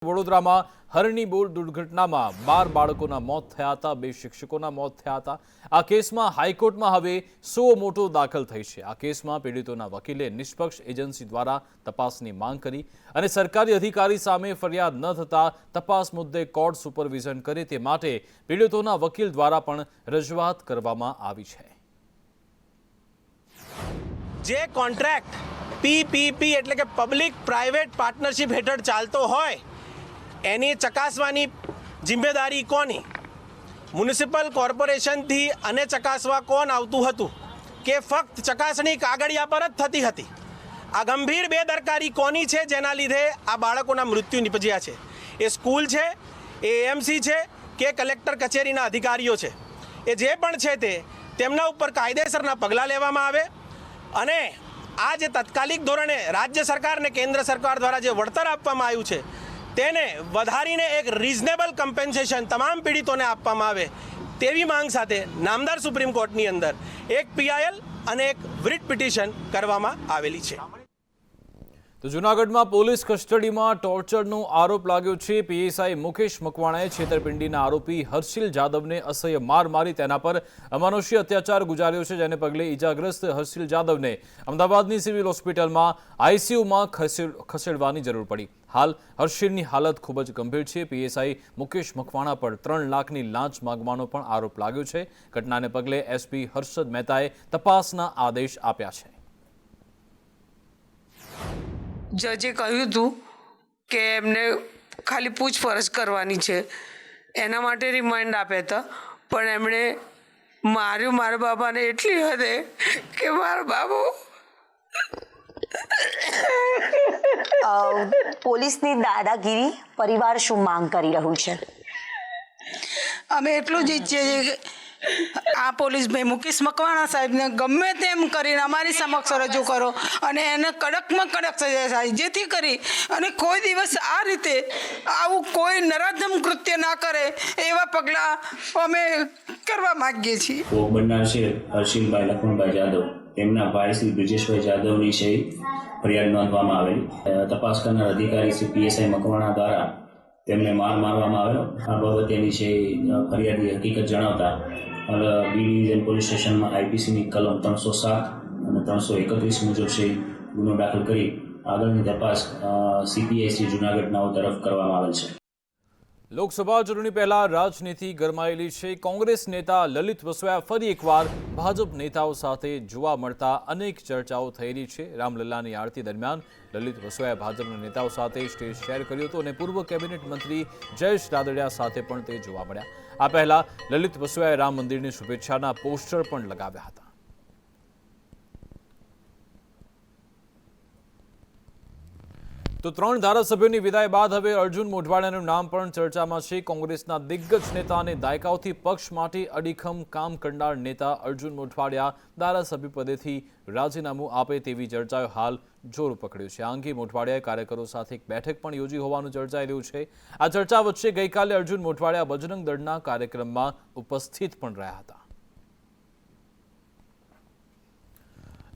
વડોદરામાં હરણી બોર દુર્ઘટનામાં 12 બાળકોના મોત થયા હતા, 2 શિક્ષકોના મોત થયા હતા। આ કેસમાં હાઈકોર્ટમાં હવે સો મોટો દાખલ થઈ છે। આ કેસમાં પીડિતોના વકીલે નિષ્પક્ષ એજન્સી દ્વારા તપાસની માંગ કરી અને સરકારી અધિકારી સામે ફરિયાદ ન થતા તપાસ મુદ્દે કોર્ટ સુપરવિઝન કરે તે માટે પીડિતોના વકીલ દ્વારા પણ રજૂઆત કરવામાં આવી છે। જે કોન્ટ્રાક્ટ પીપીપી એટલે કે પબ્લિક પ્રાઇવેટ પાર્ટનરશિપ હેઠળ ચાલતો હોય એની ચકાસવાની જિમ્મેદારી કોની? મ્યુનિસિપલ કોર્પોરેશનથી અને ચકાસવા કોણ આવતું હતું કે ફક્ત ચકાસણી કાગળિયા પર જ થતી હતી? આ ગંભીર બેદરકારી કોની છે જેના લીધે આ બાળકોના મૃત્યુ નિપજ્યા છે? એ સ્કૂલ છે, એ એએમસી છે કે કલેક્ટર કચેરીના અધિકારીઓ છે? એ જે પણ છે તેમના ઉપર કાયદેસરના પગલાં લેવામાં આવે અને આ જે તાત્કાલિક ધોરણે રાજ્ય સરકાર અને કેન્દ્ર સરકાર દ્વારા જે વળતર આપવામાં આવ્યું છે તેને વધારીને એક રીઝનેબલ કમ્પેન્સેશન તમામ પીડિતોને આપવામાં આવે તેવી માંગ સાથે નામદાર સુપ્રીમ કોર્ટની અંદર એક પીઆઈએલ અને એક રિટ પિટિશન કરવામાં આવેલી છે। તો જૂનાગઢમાં પોલીસ કસ્ટડીમાં ટોર્ચરનો આરોપ લાગ્યો છે। પીએસઆઈ મુકેશ મકવાણાએ છેતરપિંડીના આરોપી હર્ષિલ જાદવને અસહ્ય માર મારી તેના પર અમાનુષી અત્યાચાર ગુજાર્યો છે, જેને પગલે ઈજાગ્રસ્ત હર્ષિલ જાદવને અમદાવાદની સિવિલ હોસ્પિટલમાં આઈસીયુમાં ખસેડવાની જરૂર પડી। હાલ હર્ષિલની હાલત ખૂબ જ ગંભીર છે। પીએસઆઈ મુકેશ મકવાણા પર 3 લાખની લાંચ માંગવાનો પણ આરોપ લાગ્યો છે। ઘટનાને પગલે એસપી હર્ષદ મહેતાએ તપાસના આદેશ આપ્યા છે। જજે કહ્યું હતું કે એમને ખાલી પૂછપરછ કરવાની છે, એના માટે રિમાન્ડ આપ્યા હતા, પણ એમણે માર્યું મારા બાબાને એટલી હદે કે મારો બાબો પોલીસની દાદાગીરી પરિવાર શું માંગ કરી રહ્યું છે? અમે એટલું જ ઈચ્છીએ છીએ કે આ પોલીસ ભાઈ મુકેશ મકવાણા સાહેબને ગમે તેમ કરીને અમારી સમક્ષ રજૂ કરો અને એને કડકમાં કડક સજા થાય, જેથી કરી અને કોઈ દિવસ આ રીતે આવું કોઈ નરાધમ કૃત્ય ના કરે એવા પગલાં અમે કરવા માગીએ છીએ। ભોગ બનનાર છે હર્ષિલભાઈ લખમણભાઈ જાદવ, તેમના ભાઈ શ્રી બ્રિજેશભાઈ જાદવની છે ફરિયાદ નોંધવામાં આવેલી। તપાસ કરનાર અધિકારી શ્રી પીએસઆઈ મકવાણા દ્વારા તેમને મારવામાં આવ્યો। આ બાબતેની છે ફરિયાદી હકીકત જણાવતા બી ડિવિઝન પોલીસ સ્ટેશનમાં આઈપીસીની કલમ 307 અને 331 મુજબ છે ગુનો દાખલ કરી આગળની તપાસ સીપીઆઈસી જૂનાગઢ નાઓ તરફ કરવામાં આવેલ છે। લોકસભા ચૂંટણી પહેલા રાજનીતિ ગરમાયેલી છે। કોંગ્રેસ નેતા લલિત વસોયા ફરી એકવાર ભાજપ નેતાઓ સાથે જોવા મળતા અનેક ચર્ચાઓ થઈ રહી છે। રામલલ્લાની આરતી દરમિયાન લલિત વસોયાએ ભાજપના નેતાઓ સાથે સ્ટેજ શેર કર્યું હતું અને પૂર્વ કેબિનેટ મંત્રી જયેશ રાદડિયા સાથે પણ તે જોવા મળ્યા। આ પહેલા લલિત વસોયાએ રામ મંદિરની શુભેચ્છાના પોસ્ટર પણ લગાવ્યા હતા। તો 3 ધારાસભ્યોની વિદાય બાદ હવે અર્જુન મોઢવાડિયાનું નામ પણ ચર્ચામાં છે। કોંગ્રેસના દિગ્ગજ નેતા અને દાયકાઓથી પક્ષ માટે અડીખમ કામ કરનાર નેતા અર્જુન મોઢવાડિયા ધારાસભ્ય પદેથી રાજીનામું આપે તેવી ચર્ચાએ હાલ જોર પકડ્યું છે। આ અંગે મોઢવાડિયાએ કાર્યકરો સાથે એક બેઠક પણ યોજી હોવાનું ચર્ચાઈ રહ્યું છે। આ ચર્ચા વચ્ચે ગઈકાલે અર્જુન મોઢવાડિયા બજરંગ દળના કાર્યક્રમમાં ઉપસ્થિત પણ રહ્યા હતા।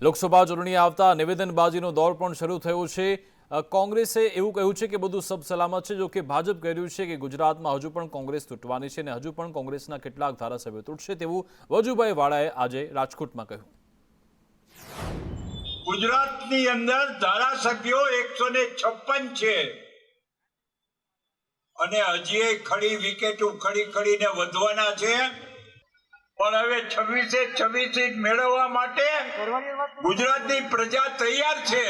લોકસભા ચૂંટણી આવતા નિવેદનબાજીનો દોર પણ શરૂ થયો છે। કોંગ્રેસે એવું કહ્યું છે કે બધું સબ સલામત છે, જો કે ભાજપ કહ્યું છે કે ગુજરાતમાં હજુ પણ કોંગ્રેસ તૂટવાની છે અને હજુ પણ કોંગ્રેસના કેટલાક ધારાસભ્યો તૂટશે તેવું વજુભાઈ વાળાએ આજે રાજકોટમાં કહ્યું। ગુજરાતની અંદર ધારાસભ્યો 156 છે અને હજી ખડી વિકેટ ખડીને વધવાના છે, પણ હવે 26 સીટ મેળવવા માટે ગુજરાતની પ્રજા તૈયાર છે।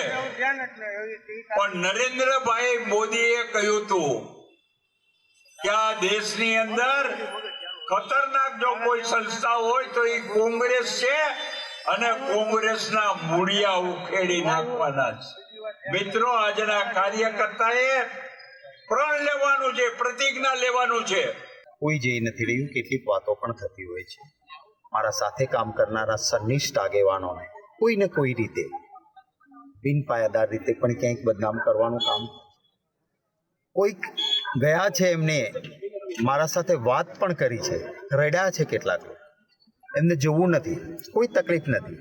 પણ નરેન્દ્રભાઈ મોદીએ કહ્યું હતું કે આ દેશની અંદર ખતરનાક જો કોઈ સંસ્થા હોય તો એ કોંગ્રેસ છે અને કોંગ્રેસના મૂળિયા ઉખેડી નાખવાના છે। મિત્રો, આજના કાર્યકર્તાએ પ્રણ લેવાનું છે, પ્રતિજ્ઞા લેવાનું છે। કોઈ જઈ નથી રહ્યું, કેટલીક વાતો પણ થતી હોય છે। મારા સાથે કામ કરનારા સનિષ્ઠ આગેવાનોને કોઈ ને કોઈ રીતે બિનપાયાદાર રીતે પણ ક્યાંક બદનામ કરવાનું કામ, કોઈક ગયા છે એમને મારા સાથે વાત પણ કરી છે, રડ્યા છે કેટલાક લોકો, એમને જોવું નથી, કોઈ તકલીફ નથી।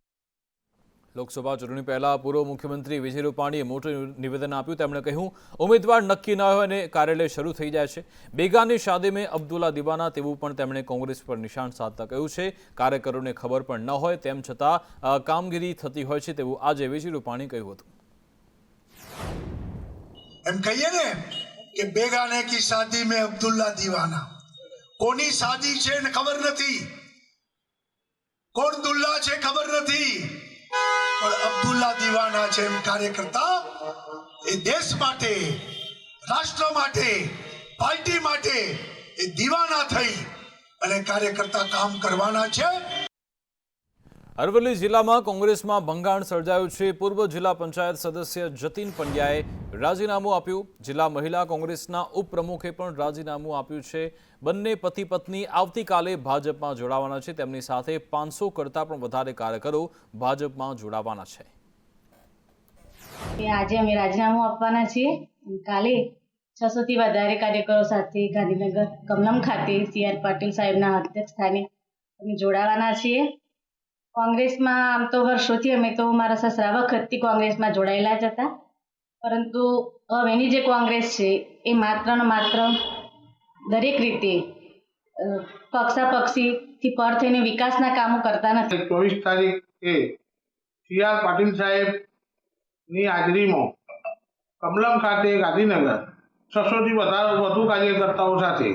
લોકસભા ચૂંટણી પહેલા પૂર્વ મુખ્યમંત્રી વિજય રૂપાણીએ મોટું નિવેદન આપ્યું. તેમણે કહ્યું, ઉમેદવાર નક્કી ન હોય અને કાર્યાલય શરૂ થઈ જાય છે. બેગાની શાદી મેં અબ્દુલ્લા દીવાના તેવું પણ તેમણે કોંગ્રેસ પર નિશાન સાધતા કહ્યું છે. કાર્યકરોને ખબર પણ ન હોય તેમ છતાં કામગીરી થતી હોય છે તેવું આજે વિજય રૂપાણી કહ્યું હતું. એમ કહીએ ને કે બેગાને કી શાદી મેં અબ્દુલ્લા દીવાના, કોની શાદી છે ને ખબર નથી, કોણ દુલ્લા છે ખબર નથી, પણ અબ્દુલ્લા દીવાના છે. એમ કાર્યકર્તા એ દેશ માટે, રાષ્ટ્ર માટે, પાર્ટી માટે એ દીવાના થઈ અને કાર્યકર્તા કામ કરવાના છે. અરવલ્લી જિલ્લામાં કોંગ્રેસમાં ભંગાણ સર્જાયું છે. પૂર્વ જિલ્લા પંચાયત સદસ્ય જતીન પંડ્યાએ રાજીનામું આપ્યું. જિલ્લા મહિલા કોંગ્રેસના ઉપપ્રમુખે પણ રાજીનામું આપ્યું છે. બંને પતિ પત્ની આવતીકાલે ભાજપમાં જોડાવાના છે. તેમની સાથે 500 કરતાં પણ વધારે કાર્યકરો ભાજપમાં જોડાવાના છે. આજે અમે રાજીનામું આપવાના છીએ. કાલે 600 થી વધારે કાર્યકરો સાથે ગાંધીનગર કમલમ ખાતે CR પાટીલ સાહેબના અધ્યક્ષ સ્થાને અમે જોડાવાના છીએ. કોંગ્રેસમાં આમ તો વર્ષોથી અમે તો મારા સસરા વખતથી કોંગ્રેસમાં જોડાયેલા જ હતા, પરંતુ હવેની જે કોંગ્રેસ છે એ માત્ર ને માત્ર દરેક રીતે પક્ષાપક્ષીથી પર થઈને વિકાસના કામો કરતા નથી. 24 તારીખે CR પાટીલ સાહેબની હાજરીમાં કમલમ ખાતે ગાંધીનગર 600 થી વધુ કાર્યકર્તાઓ સાથે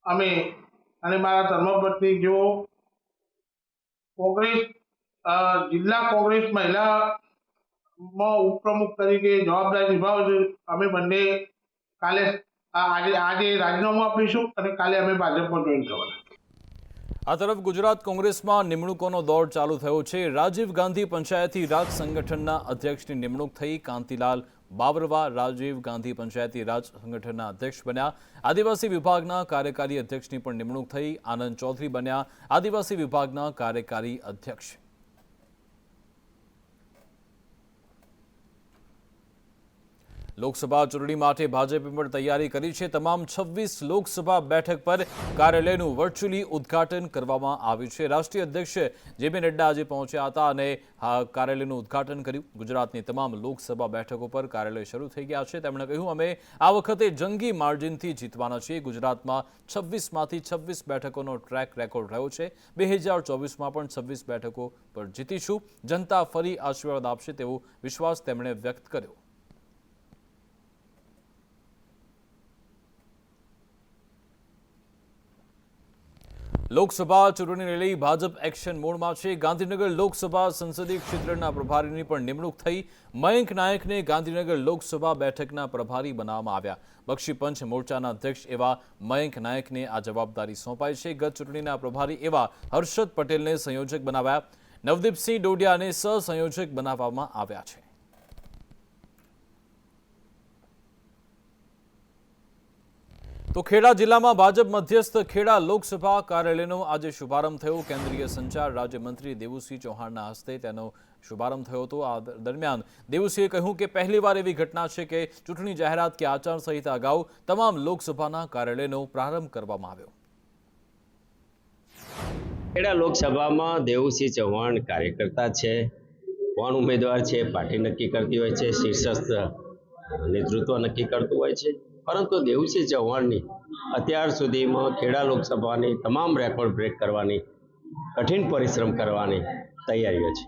અમે અને મારા ધર્મપત્ની જો કોંગ્રેસ જિલ્લા કોંગ્રેસ મહિલામાં ઉપપ્રમુખ તરીકે જવાબદારી નિભાવે છે. અમે બંને કાલે આજે રાજીનામું આપીશું અને કાલે અમે ભાજપમાં જોઈન થવાના. આ તરફ ગુજરાત કોંગ્રેસમાં નિમણૂકોનો દોર ચાલુ થયો છે. રાજીવ ગાંધી પંચાયતી રાજ સંગઠનના અધ્યક્ષની નિમણૂક થઈ. કાંતિલાલ બાબરવા રાજીવ ગાંધી પંચાયતી રાજ સંગઠનના અધ્યક્ષ બન્યા. આદિવાસી વિભાગના કાર્યકારી અધ્યક્ષની પણ નિમણૂક થઈ. આનંદ ચૌધરી બન્યા આદિવાસી વિભાગના કાર્યકારી અધ્યક્ષ. લોકસભા ચૂંટણી માટે ભાજપે પણ તૈયારી કરી છે. તમામ 26 લોકસભા બેઠક પર કાર્યાલયનું વર્ચ્યુઅલી ઉદ્ઘાટન કરવામાં આવ્યું છે. રાષ્ટ્રીય અધ્યક્ષ JP નડ્ડા આજે પહોંચ્યા હતા અને કાર્યાલયનું ઉદ્ઘાટન કર્યું. ગુજરાતની તમામ લોકસભા બેઠકો પર કાર્યાલય શરૂ થઈ ગયા છે. તેમણે કહ્યું, અમે આ વખતે જંગી માર્જિનથી જીતવાના છીએ. ગુજરાતમાં 26માંથી 26 બેઠકોનો ટ્રેક રેકોર્ડ રહ્યો છે. 2024માં પણ 26 બેઠકો પર જીતીશું. જનતા ફરી આશીર્વાદ આપશે તેવો વિશ્વાસ તેમણે વ્યક્ત કર્યો. લોકસભા ચૂંટણીને લઈ ભાજપ એક્શન મોડમાં છે. ગાંધીનગર લોકસભા સંસદીય ક્ષેત્રના પ્રભારીની પણ નિમણૂક થઈ. મયંક નાયકને ગાંધીનગર લોકસભા બેઠકના પ્રભારી બનાવવામાં આવ્યા. બક્ષી પંચ મોરચાના અધ્યક્ષ એવા મયંક નાયકને આ જવાબદારી સોંપાઈ છે. ગત ચૂંટણીના પ્રભારી એવા હર્ષદ પટેલને સંયોજક બનાવ્યા. નવદીપસિંહ ડોડિયાને સહસંયોજક બનાવવામાં આવ્યા છે. તો ખેડા જિલ્લામાં ભાજપ મધ્યસ્થ ખેડા લોકસભા કાર્યાલયનો આજે શુભારંભ થયો. કેન્દ્રીય સંચાર રાજ્યમંત્રી દેવુસિંહ ચૌહાણના હસ્તે તેનો શુભારંભ થયો હતો. આ દરમિયાન દેવુસિંહે કહ્યું કે પહેલીવાર એવી ઘટના છે કે ચૂંટણી જાહેરાત કે આચારસંહિતા અગાઉ તમામ લોકસભાના કાર્યાલયનો પ્રારંભ કરવામાં આવ્યો. ખેડા લોકસભામાં દેવુસિંહ ચૌહાણ કાર્યકર્તા છે. કોણ ઉમેદવાર છે પાર્ટી નક્કી કરતી હોય છે, શીર્ષસ્થ નેતૃત્વ નક્કી કરતું હોય છે. પરંતુ દેવુસિંહ ચૌહાણની અત્યાર સુધીમાં ખેડા લોકસભાની તમામ રેકોર્ડ બ્રેક કરવાની, કઠિન પરિશ્રમ કરવાની તૈયારીઓ છે.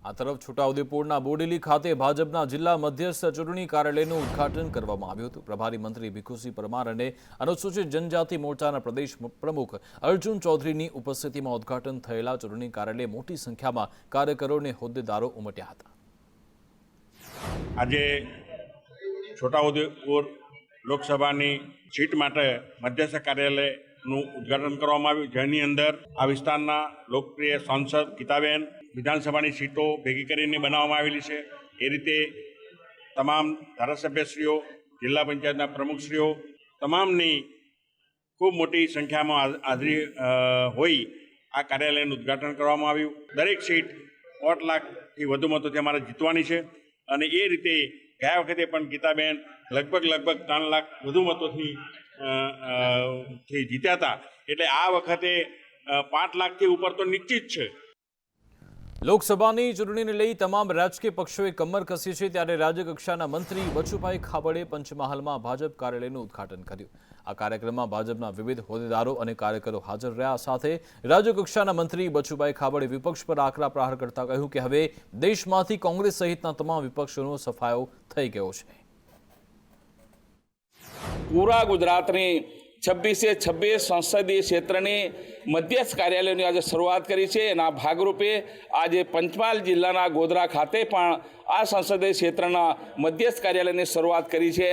આ તરફ છોટાઉદેપુરના બોડેલી ખાતે ભાજપના જિલ્લા મધ્યસ્થ ચૂંટણી કાર્યાલયનું ઉદ્ઘાટન કરવામાં આવ્યું હતું. પ્રભારી મંત્રી ભીખુસિંહ પરમાર અને અનુસૂચિત જનજાતિ મોરચાના પ્રદેશ પ્રમુખ અર્જુન ચૌધરીની ઉપસ્થિતિમાં ઉદ્ઘાટન થયેલા ચૂંટણી કાર્યાલયે મોટી સંખ્યામાં કાર્યકરો અને હોદ્દેદારો ઉમટ્યા હતા. આજે છોટાઉદેપુર લોકસભાની સીટ માટે મધ્યસ્થ કાર્યાલયનું ઉદ્ઘાટન કરવામાં આવ્યું, જેની અંદર આ વિસ્તારના લોકપ્રિય સાંસદ ગીતાબેન વિધાનસભાની સીટો ભેગી કરીને બનાવવામાં આવેલી છે. એ રીતે તમામ ધારાસભ્યશ્રીઓ, જિલ્લા પંચાયતના પ્રમુખશ્રીઓ તમામની ખૂબ મોટી સંખ્યામાં હાજરી હોઈ આ કાર્યાલયનું ઉદ્ઘાટન કરવામાં આવ્યું. દરેક સીટ 8 લાખથી વધુ મતોથી અમારે જીતવાની છે અને એ રીતે ગયા વખતે પણ ગીતાબેન લગભગ 3 લાખ વધુ મતોથી જીત્યા હતા. એટલે આ વખતે 5 લાખથી ઉપર તો નિશ્ચિત છે. લોકસભાની ચૂંટણીને લઈ તમામ રાજકીય પક્ષોએ કમર કસી છે, ત્યારે રાજ્યકક્ષાના મંત્રી બચુભાઈ ખાબડે પંચમહાલમાં ભાજપ કાર્યાલયનું ઉદ્ઘાટન કર્યું. આ કાર્યક્રમમાં ભાજપના વિવિધ હોદ્દેદારો અને કાર્યકરો હાજર રહ્યા. સાથે રાજ્યકક્ષાના મંત્રી બચુભાઈ ખાબડે વિપક્ષ પર આકરા પ્રહાર કરતા કહ્યું કે હવે દેશમાંથી કોંગ્રેસ સહિતના તમામ વિપક્ષોનો સફાયો થઈ ગયો છે. પૂરા ગુજરાતની 26 સંસદીય ક્ષેત્રની મધ્યસ્થ કાર્યાલયોની આજે શરૂઆત કરી છે. એના ભાગરૂપે આજે પંચમહાલ જિલ્લાના ગોધરા ખાતે પણ આ સંસદીય ક્ષેત્રના મધ્યસ્થ કાર્યાલયની શરૂઆત કરી છે.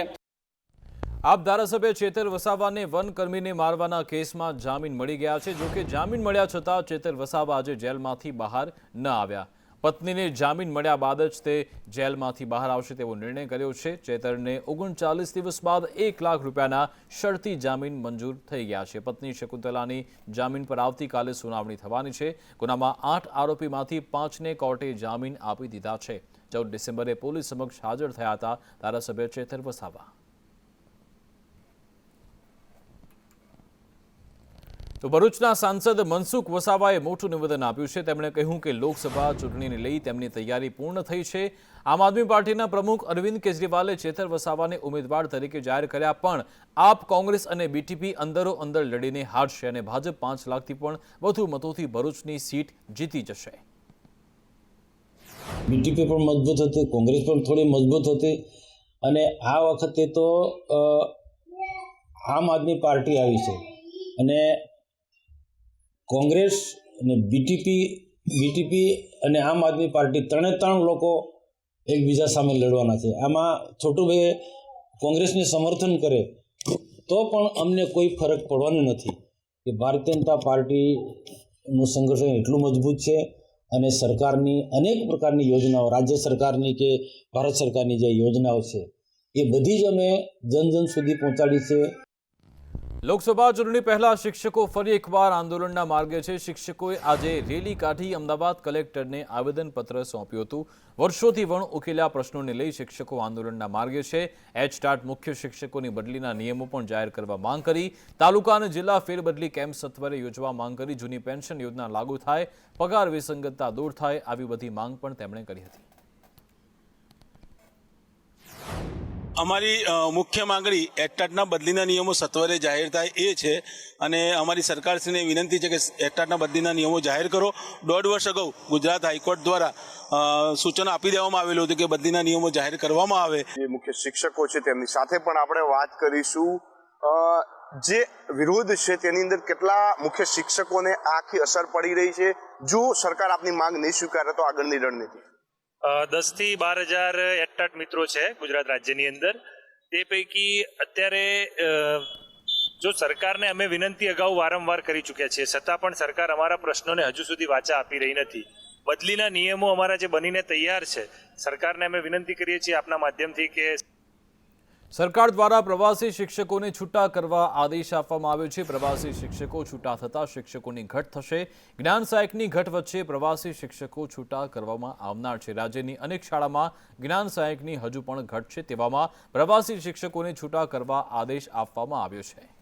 આપ ધારાસભ્ય ચેતર વસાવાને વનકર્મીને મારવાના કેસમાં જામીન મળી ગયા છે. જોકે જામીન મળ્યા છતાં ચેતર વસાવા આજે જેલમાંથી બહાર ન આવ્યા. પત્નીને જામીન મળ્યા બાદ જ તે જેલમાંથી બહાર આવશે તેવો નિર્ણય કર્યો છે. ચેતરને 39 દિવસ બાદ 1 લાખ રૂપિયાના શરતી જામીન મંજૂર થઈ ગયા છે. પત્ની શકુંતલાની જામીન પર આવતીકાલે સુનાવણી થવાની છે. ગુનામાં 8 આરોપીમાંથી 5ને કોર્ટે જામીન આપી દીધા છે. 14 ડિસેમ્બરે પોલીસ સમક્ષ હાજર થયા હતા ધારાસભ્ય ચેતર વસાવા. તો ભરૂચના સાંસદ મનસુખ વસાવાએ મોટું નિવેદન આપ્યું છે. તેમણે કહ્યું કે લોકસભા ચૂંટણીને લઈ તેમની તૈયારી પૂર્ણ થઈ છે. આમ આદમી પાર્ટીના પ્રમુખ અરવિંદ કેજરીવાલે ચેતર વસાવાને ઉમેદવાર તરીકે જાહેર કર્યા, પણ આપ કોંગ્રેસ અને બીટીપી અંદરો અંદર લડીને હારશે અને ભાજપ 5 લાખથી પણ વધુ મતોથી ભરૂચની સીટ જીતી જશે. બીટીપી પણ મજબૂત હતી, કોંગ્રેસ પણ થોડી મજબૂત હતી અને આ વખતે તો આમ આદમી પાર્ટી આવી છે અને કોંગ્રેસ અને બીટીપી અને આમ આદમી પાર્ટી ત્રણ લોકો એકબીજા સામે લડવાના છે. આમાં છોટુભાઈ કોંગ્રેસને સમર્થન કરે તો પણ અમને કોઈ ફરક પડવાનો નથી કે ભારતીય જનતા પાર્ટીનું સંગઠન એટલું મજબૂત છે અને સરકારની અનેક પ્રકારની યોજનાઓ, રાજ્ય સરકારની કે ભારત સરકારની જે યોજનાઓ છે એ બધી જ અમે જન સુધી પહોંચાડી છે. લોકસભા ચૂંટણી પહેલા શિક્ષકો ફરી એકવાર આંદોલનના માર્ગે છે. શિક્ષકોએ આજે રેલી કાઢી અમદાવાદ કલેક્ટરને આવેદનપત્ર સોંપ્યું હતું. વર્ષોથી વણ ઉકેલ્યા પ્રશ્નોને લઈ શિક્ષકો આંદોલનના માર્ગે છે. એચટાટ મુખ્ય શિક્ષકોની બદલીના નિયમો પણ જાહેર કરવા માંગ કરી. તાલુકા અને જિલ્લા ફેરબદલી કેમ્પ સત્વરે યોજવા માંગ કરી. જૂની પેન્શન યોજના લાગુ થાય, પગાર વિસંગતતા દૂર થાય, આવી બધી માંગ પણ તેમણે કરી હતી. અમારી મુખ્ય માંગણી એચટાટના બદલીના નિયમો સત્વરે જાહેર થાય એ છે અને અમારી સરકારશ્રીને વિનંતી છે કે એચટાટના બદલીના નિયમો જાહેર કરો. 1.5 વર્ષ અગાઉ ગુજરાત હાઈકોર્ટ દ્વારા સૂચન આપી દેવામાં આવેલું હતું કે બદલીના નિયમો જાહેર કરવામાં આવે. જે મુખ્ય શિક્ષકો છે તેમની સાથે પણ આપણે વાત કરીશું. જે વિરોધ છે તેની અંદર કેટલા મુખ્ય શિક્ષકોને આખી અસર પડી રહી છે જો સરકાર આપની માંગ નહીં સ્વીકારે તો આગળની રણનીતિ? 10 થી 12 હજાર એચટાટ મિત્રો છે ગુજરાત રાજ્યની અંદર. તે પૈકી અત્યારે જો સરકારને અમે વિનંતી અગાઉ વારંવાર કરી ચૂક્યા છીએ, છતાં પણ સરકાર અમારા પ્રશ્નોને હજુ સુધી વાચા આપી રહી નથી. બદલીના નિયમો અમારા જે બનીને તૈયાર છે, સરકારને અમે વિનંતી કરીએ છીએ આપના માધ્યમથી કે સરકાર દ્વારા પ્રવાસી શિક્ષકોને છૂટા કરવા આદેશ આપવામાં આવ્યો છે. પ્રવાસી શિક્ષકો છૂટા થતાં શિક્ષકોની ઘટ થશે. જ્ઞાન સહાયકની ઘટ વચ્ચે પ્રવાસી શિક્ષકો છૂટા કરવામાં આવનાર છે. રાજ્યની અનેક શાળામાં જ્ઞાન સહાયકની હજુ પણ ઘટ છે. તેવામાં પ્રવાસી શિક્ષકોને છૂટા કરવા આદેશ આપવામાં આવ્યો છે.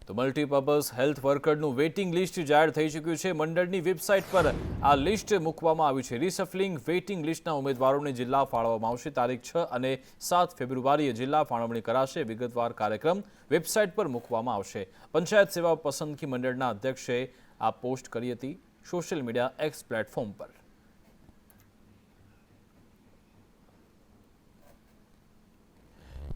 તો મલ્ટીપર્પઝ હેલ્થ વર્કરનું વેઇટિંગ લિસ્ટ જાહેર થઈ ચૂક્યું છે. મંડળની વેબસાઇટ પર આ લિસ્ટ મૂકવામાં આવ્યું છે. રિસફલિંગ વેઇટિંગ લિસ્ટના ઉમેદવારોને જિલ્લા ફાળવવામાં આવશે. તારીખ 6 અને 7 ફેબ્રુઆરીએ જિલ્લા ફાળવણી કરાશે. વિગતવાર કાર્યક્રમ વેબસાઇટ પર મૂકવામાં આવશે. પંચાયત સેવા પસંદગી મંડળના અધ્યક્ષે આ પોસ્ટ કરી હતી સોશિયલ મીડિયા એક્સ પ્લેટફોર્મ પર.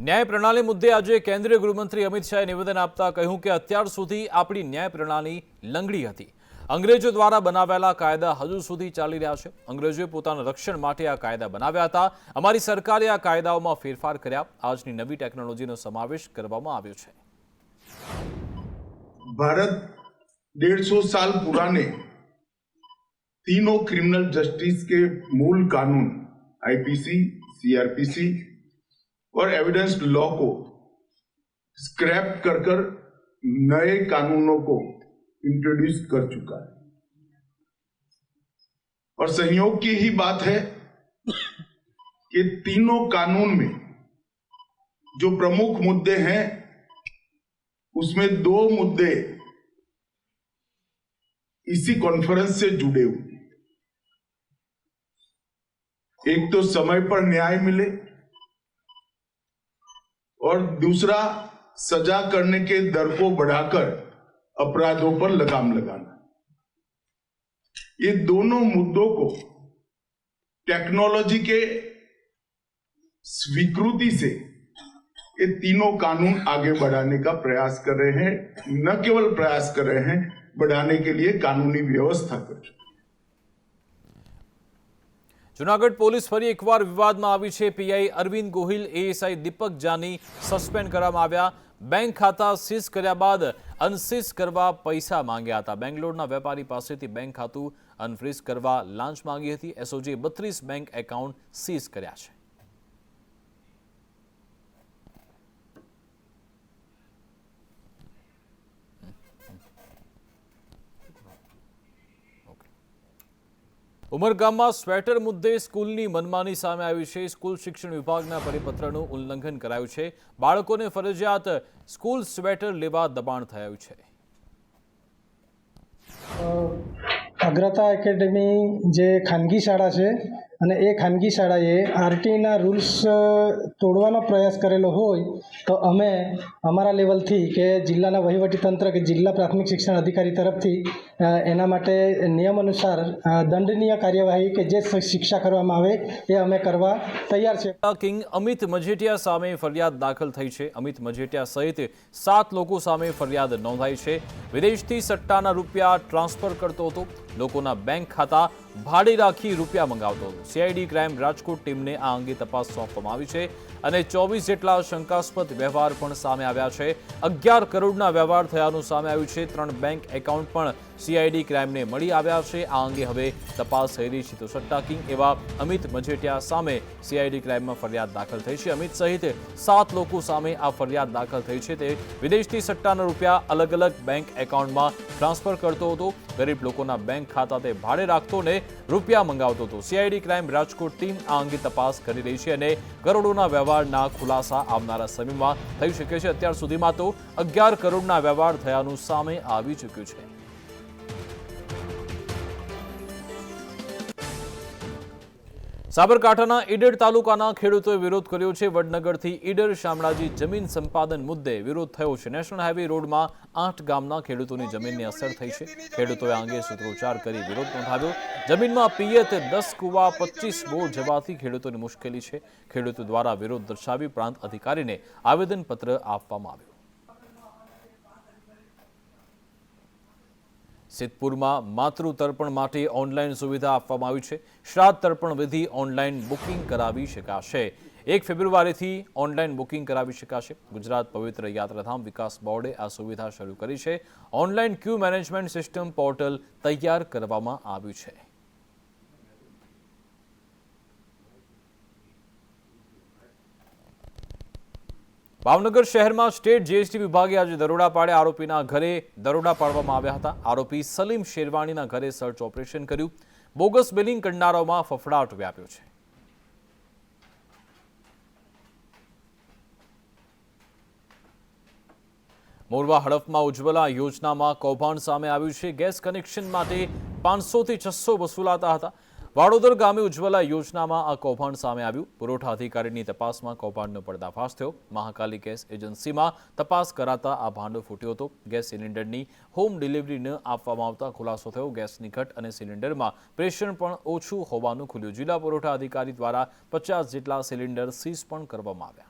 ન્યાય પ્રણાલી મુદ્દે આજે કેન્દ્રીય ગૃહમંત્રી અમિત શાહે નિવેદન આપતા કહ્યું કે અત્યાર સુધી આપણી ન્યાય પ્રણાલી લંગડી હતી. અંગ્રેજો દ્વારા બનાવેલા કાયદા હજુ સુધી ચાલી રહ્યા છે. અંગ્રેજોએ પોતાના રક્ષણ માટે આ કાયદા બનાવ્યા હતા. અમારી સરકારે આ કાયદાઓમાં ફેરફાર કર્યા. આજની નવી ટેકનોલોજીનો સમાવેશ કરવામાં આવ્યો છે. भारत 150 साल पुराने तीनों क्रिमिनल जस्टिस के मूल कानून आईपीसी, सीआरपीसी और एविडेंस लॉ को स्क्रैप कर नए कानूनों को इंट्रोड्यूस कर चुका है. और संयोग की ही बात है कि तीनों कानून में जो प्रमुख मुद्दे हैं उसमें 2 मुद्दे इसी कॉन्फ्रेंस से जुड़े हुए। एक तो समय पर न्याय मिले और दूसरा सजा करने के दर को बढ़ाकर अपराधों पर लगाम लगाना। ये दोनों मुद्दों को टेक्नोलॉजी के स्वीकृति से ये तीनों कानून आगे बढ़ाने का प्रयास कर रहे हैं। न केवल प्रयास कर रहे हैं, बढ़ाने के लिए कानूनी व्यवस्था कर रहे हैं। જૂનાગઢ પોલીસ ફરી એકવાર વિવાદમાં આવી છે। પીઆઈ અરવિંદ ગોહિલ, એએસઆઈ દીપક જાની સસ્પેન્ડ કરવામાં આવ્યા। બેંક ખાતા સીઝ કર્યા બાદ અનસીઝ કરવા પૈસા માંગ્યા હતા। બેંગ્લોરના વેપારી પાસેથી બેંક ખાતું અનફ્રીઝ કરવા લાંચ માંગી હતી। એસઓજીએ 32 બેંક એકાઉન્ટ સીઝ કર્યા છે। ઉમરગામમાં સ્વેટર મુદ્દે સ્કૂલની મનમાની સામે આવી છે। સ્કૂલ શિક્ષણ વિભાગના પરિપત્રનું ઉલ્લંઘન કરાયું છે। બાળકોને ફરજિયાત સ્કૂલ સ્વેટર લેવા દબાણ થયું છે। અગ્રતા એકેડમી જે ખાનગી શાળા છે અને એ ખાનગી શાળાએ આરટીના રૂલ્સ તોડવાનો પ્રયાસ કરેલો હોય તો અમે અમારા લેવલથી કે જિલ્લાના વહીવટીતંત્ર કે જિલ્લા પ્રાથમિક શિક્ષણ અધિકારી તરફથી એના માટે નિયમ અનુસાર દંડનીય કાર્યવાહી કે જે શિક્ષા કરવામાં આવે એ અમે કરવા તૈયાર છે। કિંગ અમિત મજેટિયા સામે ફરિયાદ દાખલ થઈ છે। અમિત મજેટિયા સહિત 7 લોકો સામે ફરિયાદ નોંધાઈ છે। વિદેશથી સટ્ટાના રૂપિયા ટ્રાન્સફર કરતો હતો, લોકોના બેંક ખાતા ભાડે રાખી રૂપિયા મંગાવતો હતો। સીઆઈડી ક્રાઇમ રાજકોટ ટીમને આ અંગે તપાસ સોંપવામાં આવી છે અને 24 જેટલા શંકાસ્પદ વ્યવહાર પણ સામે આવ્યા છે। 11 કરોડના વ્યવહાર થયાનું સામે આવ્યું છે। 3 બેંક એકાઉન્ટ પણ સીઆઈડી ક્રાઇમને મળી આવ્યા છે। આ અંગે હવે તપાસ થઈ રહી છે। તો સટ્ટા કિંગ એવા અમિત મજેટિયા સામે સીઆઈડી ક્રાઇમમાં ફરિયાદ દાખલ થઈ છે। અમિત સહિત 7 લોકો સામે આ ફરિયાદ દાખલ થઈ છે। તે વિદેશથી સટ્ટાના રૂપિયા અલગ અલગ બેંક એકાઉન્ટમાં ટ્રાન્સફર કરતો હતો, ગરીબ લોકોના બેંક ખાતા તે ભાડે રાખતો ને રૂપિયા મંગાવતો હતો। સીઆઈડી ક્રાઇમ રાજકોટ ટીમ આ અંગે તપાસ કરી રહી છે અને કરોડોના વ્યવહારના ખુલાસા આવનારા સમયમાં થઈ શકે છે। અત્યાર સુધીમાં તો 11 કરોડના વ્યવહાર થયાનું સામે આવી ચૂક્યું છે। સાબરકાંઠાના ઈડર તાલુકાના ખેડૂતોએ વિરોધ કર્યો છે। વડનગરથી ઈડર શામળાજી જમીન સંપાદન મુદ્દે વિરોધ થયો છે। નેશનલ હાઈવે રોડમાં 8 ગામના ખેડૂતોની જમીનને અસર થઈ છે। ખેડૂતોએ આ અંગે સૂત્રોચ્ચાર કરી વિરોધ નોંધાવ્યો। જમીનમાં પિયત 10 કુવા 25 બોર જવાથી ખેડૂતોની મુશ્કેલી છે। ખેડૂતો દ્વારા વિરોધ દર્શાવી પ્રાંત અધિકારીને આવેદનપત્ર આપવામાં આવ્યું। સિદ્ધપુરમાં માતૃ તર્પણ માટે ઓનલાઈન સુવિધા આપવામાં આવી છે। શ્રાદ્ધ તર્પણ વિધિ ઓનલાઈન બુકિંગ કરાવી શકાશે। 1 ફેબ્રુઆરીથી ઓનલાઈન બુકિંગ કરાવી શકાશે। ગુજરાત પવિત્ર યાત્રાધામ વિકાસ બોર્ડે આ સુવિધા શરૂ કરી છે। ઓનલાઈન ક્યુ મેનેજમેન્ટ સિસ્ટમ પોર્ટલ તૈયાર કરવામાં આવ્યું છે। ભાવનગર શહેરમાં સ્ટેટ જીએસટી વિભાગે આજે દરોડા પાડ્યા। આરોપીના ઘરે દરોડા પાડવામાં આવ્યા હતા। આરોપી સલીમ શેરવાણીના ઘરે સર્ચ ઓપરેશન કર્યું। બોગસ બિલિંગ કરનારાઓમાં ફફડાટ વ્યાપ્યો છે। મોરવા હડફમાં ઉજ્જવલા યોજનામાં કૌભાંડ સામે આવ્યું છે। ગેસ કનેક્શન માટે 500 થી 600 વસૂલાતા હતા। વાડોદર ગામે ઉજ્જવલા યોજનામાં આ કૌભાંડ સામે આવ્યું। પુરવઠા અધિકારીની તપાસમાં કૌભાંડનો પર્દાફાશ થયો। મહાકાલી ગેસ એજન્સીમાં તપાસ કરાતા આ ભાંડો ફૂટ્યો હતો। ગેસ સિલિન્ડરની હોમ ડિલિવરી ન આપવામાં આવતા ખુલાસો થયો। ગેસની ઘટ અને સિલિન્ડરમાં પ્રેશર પણ ઓછું હોવાનું ખુલ્યું। જિલ્લા પુરવઠા અધિકારી દ્વારા 50 જેટલા સિલિન્ડર સીઝ પણ કરવામાં આવ્યા।